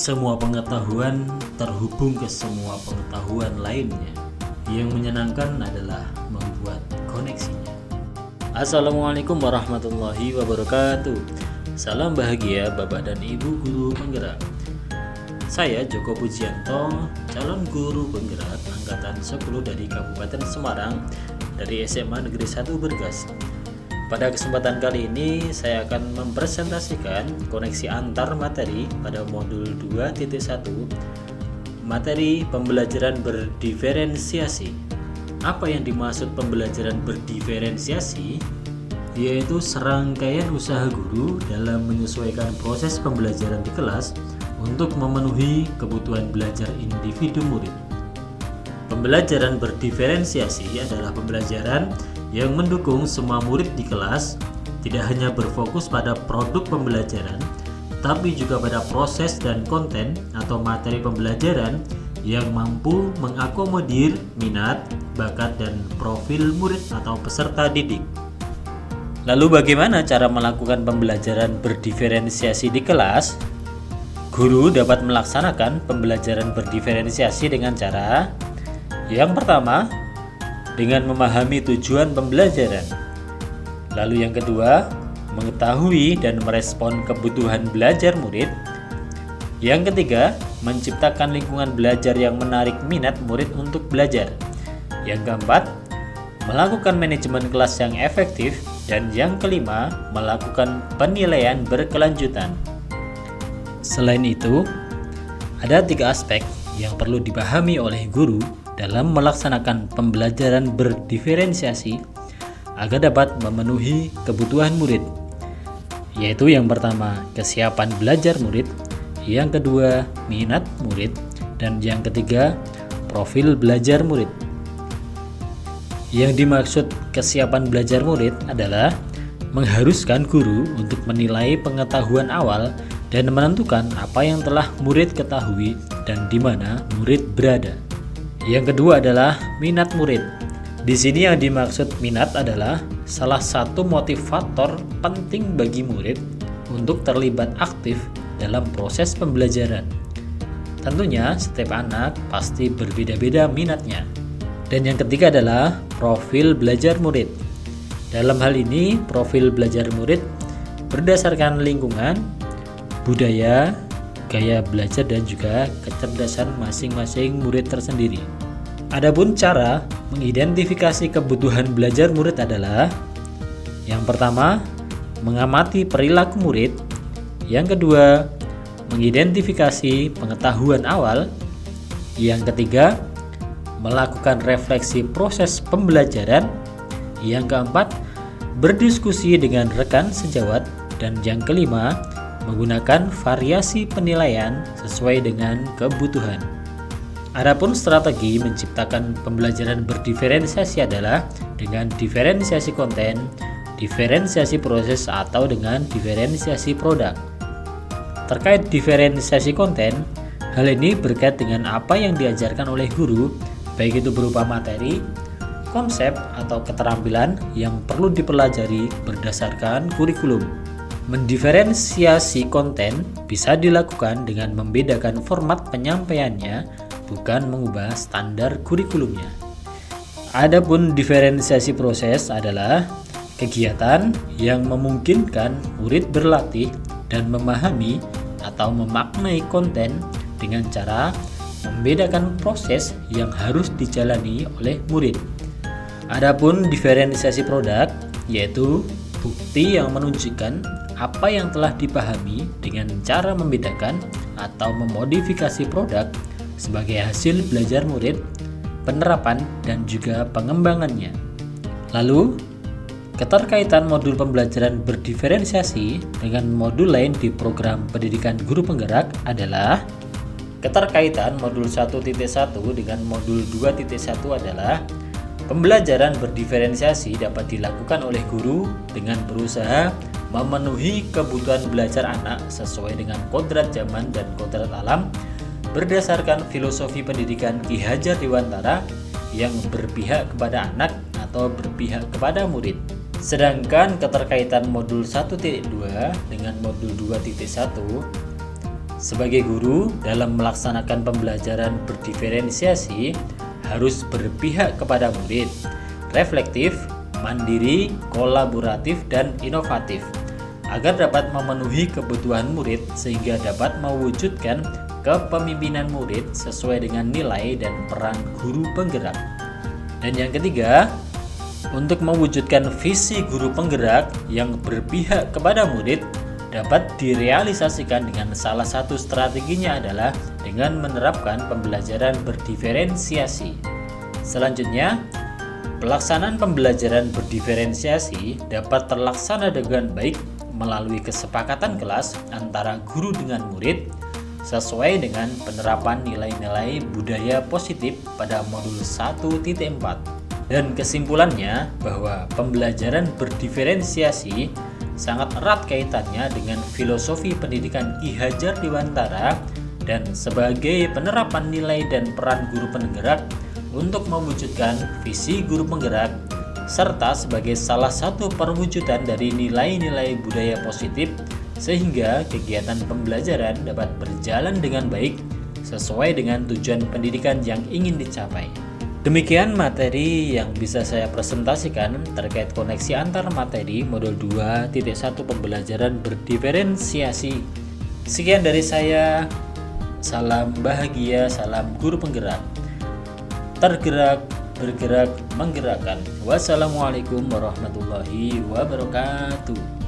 Semua pengetahuan terhubung ke semua pengetahuan lainnya. Yang menyenangkan adalah membuat koneksinya. Assalamualaikum warahmatullahi wabarakatuh. Salam bahagia Bapak dan Ibu guru penggerak. Saya Joko Pujianto, calon guru penggerak angkatan 10 dari Kabupaten Semarang dari SMA Negeri 1 Bergas. Pada kesempatan kali ini saya akan mempresentasikan koneksi antar materi pada modul 2.1 materi pembelajaran berdiferensiasi. Apa yang dimaksud pembelajaran berdiferensiasi? Yaitu serangkaian usaha guru dalam menyesuaikan proses pembelajaran di kelas untuk memenuhi kebutuhan belajar individu murid. Pembelajaran berdiferensiasi adalah pembelajaran yang mendukung semua murid di kelas, tidak hanya berfokus pada produk pembelajaran, tapi juga pada proses dan konten atau materi pembelajaran yang mampu mengakomodir minat, bakat, dan profil murid atau peserta didik. Lalu bagaimana cara melakukan pembelajaran berdiferensiasi di kelas? Guru dapat melaksanakan pembelajaran berdiferensiasi dengan cara yang pertama, dengan memahami tujuan pembelajaran. Lalu yang kedua, mengetahui dan merespon kebutuhan belajar murid. Yang ketiga, menciptakan lingkungan belajar yang menarik minat murid untuk belajar. Yang keempat, melakukan manajemen kelas yang efektif. Dan yang kelima, melakukan penilaian berkelanjutan. Selain itu, ada 3 aspek yang perlu dipahami oleh guru dalam melaksanakan pembelajaran berdiferensiasi agar dapat memenuhi kebutuhan murid, yaitu yang pertama, kesiapan belajar murid, yang kedua, minat murid, dan yang ketiga, profil belajar murid. Yang dimaksud kesiapan belajar murid adalah mengharuskan guru untuk menilai pengetahuan awal dan menentukan apa yang telah murid ketahui dan di mana murid berada. Yang kedua adalah minat murid. Di sini yang dimaksud minat adalah salah satu motivator penting bagi murid untuk terlibat aktif dalam proses pembelajaran. Tentunya setiap anak pasti berbeda-beda minatnya. Dan yang ketiga adalah profil belajar murid. Dalam hal ini, profil belajar murid berdasarkan lingkungan, budaya, gaya belajar, dan juga kecerdasan masing-masing murid tersendiri. Adapun cara mengidentifikasi kebutuhan belajar murid adalah yang pertama, mengamati perilaku murid. Yang kedua, mengidentifikasi pengetahuan awal. Yang ketiga, melakukan refleksi proses pembelajaran. Yang keempat, berdiskusi dengan rekan sejawat. Dan yang kelima, menggunakan variasi penilaian sesuai dengan kebutuhan. Adapun strategi menciptakan pembelajaran berdiferensiasi adalah dengan diferensiasi konten, diferensiasi proses, atau dengan diferensiasi produk. Terkait diferensiasi konten, hal ini berkait dengan apa yang diajarkan oleh guru, baik itu berupa materi, konsep, atau keterampilan yang perlu dipelajari berdasarkan kurikulum. Mendiferensiasi konten bisa dilakukan dengan membedakan format penyampaiannya, bukan mengubah standar kurikulumnya. Adapun diferensiasi proses adalah kegiatan yang memungkinkan murid berlatih dan memahami atau memaknai konten dengan cara membedakan proses yang harus dijalani oleh murid. Adapun diferensiasi produk yaitu bukti yang menunjukkan apa yang telah dipahami dengan cara membedakan atau memodifikasi produk sebagai hasil belajar murid, penerapan, dan juga pengembangannya. Lalu, keterkaitan modul pembelajaran berdiferensiasi dengan modul lain di program pendidikan guru penggerak adalah keterkaitan modul 1.1 dengan modul 2.1 adalah pembelajaran berdiferensiasi dapat dilakukan oleh guru dengan berusaha memenuhi kebutuhan belajar anak sesuai dengan kodrat zaman dan kodrat alam berdasarkan filosofi pendidikan Ki Hajar Dewantara yang berpihak kepada anak atau berpihak kepada murid. Sedangkan keterkaitan modul 1.2 dengan modul 2.1 Sebagai guru, dalam melaksanakan pembelajaran berdiferensiasi harus berpihak kepada murid, reflektif, mandiri, kolaboratif, dan inovatif, agar dapat memenuhi kebutuhan murid sehingga dapat mewujudkan kepemimpinan murid sesuai dengan nilai dan peran guru penggerak. Dan yang ketiga, untuk mewujudkan visi guru penggerak yang berpihak kepada murid dapat direalisasikan dengan salah satu strateginya adalah dengan menerapkan pembelajaran berdiferensiasi. Selanjutnya, pelaksanaan pembelajaran berdiferensiasi dapat terlaksana dengan baik melalui kesepakatan kelas antara guru dengan murid sesuai dengan penerapan nilai-nilai budaya positif pada modul 1.4. Dan kesimpulannya bahwa pembelajaran berdiferensiasi sangat erat kaitannya dengan filosofi pendidikan Ki Hajar Dewantara dan sebagai penerapan nilai dan peran guru penggerak untuk mewujudkan visi guru penggerak serta sebagai salah satu perwujudan dari nilai-nilai budaya positif sehingga kegiatan pembelajaran dapat berjalan dengan baik sesuai dengan tujuan pendidikan yang ingin dicapai. Demikian materi yang bisa saya presentasikan terkait koneksi antar materi modul 2.1 pembelajaran berdiferensiasi. Sekian dari saya, salam bahagia, salam guru penggerak. Tergerak, bergerak, menggerakkan. Wassalamualaikum warahmatullahi wabarakatuh.